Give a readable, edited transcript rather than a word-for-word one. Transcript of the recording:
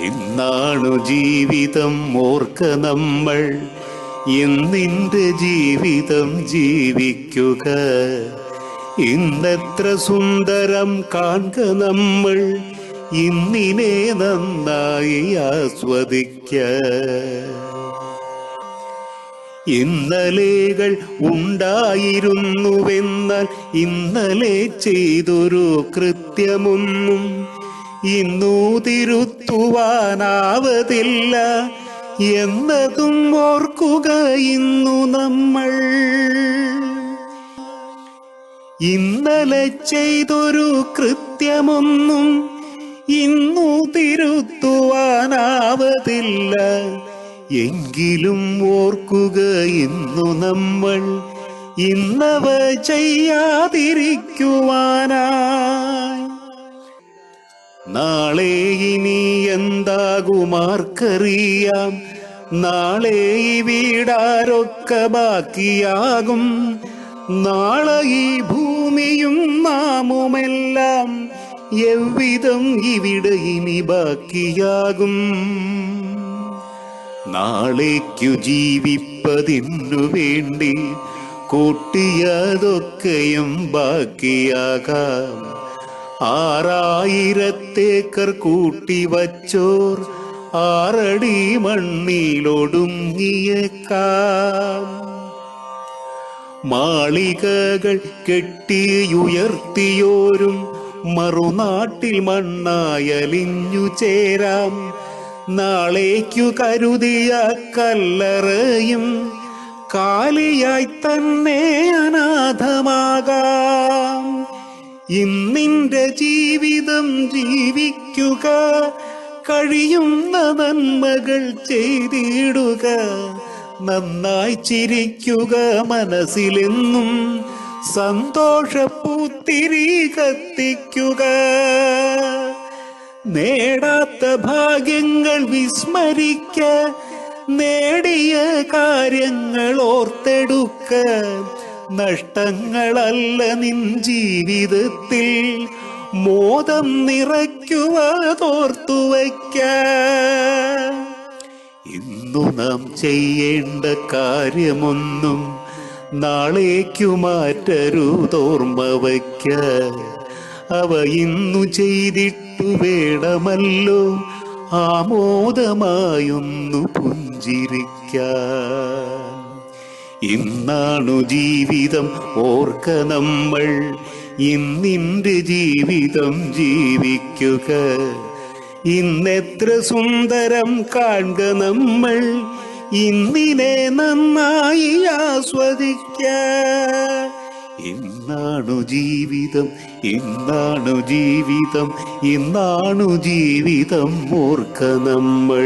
ഇന്നാണു ജീവിതം ഓർക്ക നമ്മൾ, ഇന്നിന്റെ ജീവിതം ജീവിക്കുക. ഇന്നെത്ര സുന്ദരം കാൺക നമ്മൾ, ഇന്നിനെ നന്നായി ആസ്വദിക്ക. ഇന്നലെകൾ ഉണ്ടായിരുന്നുവെന്നാൽ ഇന്നലെ ചെയ്തൊരു കൃത്യമൊന്നും ഇന്നു തിരുത്തുവാനാവതില്ല എന്നതും ഓർക്കുക ഇന്നു നമ്മൾ. ഇന്നലെ ചെയ്തൊരു കൃത്യമൊന്നും ഇന്നു തിരുത്തുവാനാവതില്ല എങ്കിലും ഓർക്കുക ഇന്നു നമ്മൾ, ഇന്നവ ചെയ്യാതിരിക്കുവാനായി. നാളെ ഇനി എന്താകുമാർക്കറിയാം, നാളെ ഈ വീടാരൊക്കെ ബാക്കിയാകും. നാളെ ഈ ഭൂമിയും നാമുമെല്ലാം എவ்விதം ഇവിടെ ഇനി ബാക്കിയാകും. നാളേക്കു ജീവിപ്പതിനു വേണ്ടി കൂട്ടിയതൊക്കെയും ബാക്കിയാകാം. 6000 ഏക്കർ കൂട്ടിവച്ചോർ 6 അടി മണ്ണിലൊടുങ്ങിയേക്കാം. മാളികകൾ കെട്ടിയുയർത്തിയോരും മറുനാട്ടിൽ മണ്ണായലിഞ്ഞു ചേരാം. നാളേക്കു കരുതിയ കല്ലറയും കാലിയായി തന്നെ അനാഥമാകാം. ഇന്നിന്റെ ജീവിതം ജീവിക്കുക, കഴിയുന്ന നന്മകൾ ചെയ്തിടുക. നന്നായി ചിരിക്കുക, മനസ്സിലെന്നും സന്തോഷപ്പൂത്തിരി കത്തിക്കുക. നേടാത്ത ഭാഗ്യങ്ങൾ വിസ്മരിക്ക, നേടിയ കാര്യങ്ങൾ ഓർത്തെടുക്ക. നഷ്ടങ്ങളല്ല നിൻ ജീവിതത്തിൽ, മോദം നിറയ്ക്കുവതോർത്തുവയ്ക്ക. ഇന്നു നാം ചെയ്യേണ്ട കാര്യമൊന്നും നാളേക്കു മാറ്റരുതോർമ്മ വയ്ക്ക. അവ ഇന്നു ചെയ്തിട്ടു വേണമല്ലോ ആമോദമായൊന്നു പുഞ്ചിരിക്കാൻ. ഇന്നാണു ജീവിതം ഓർക്ക നമ്മൾ, ഇന്നിന്റെ ജീവിതം ജീവിക്കുക. ഇന്നെത്ര സുന്ദരം കാൺക നമ്മൾ, ഇന്നിനെ നന്നായി ആസ്വദിക്ക. ഇന്നാണു ജീവിതം, ഇന്നാണു ജീവിതം, ഇന്നാണു ജീവിതം ഓർക്ക നമ്മൾ.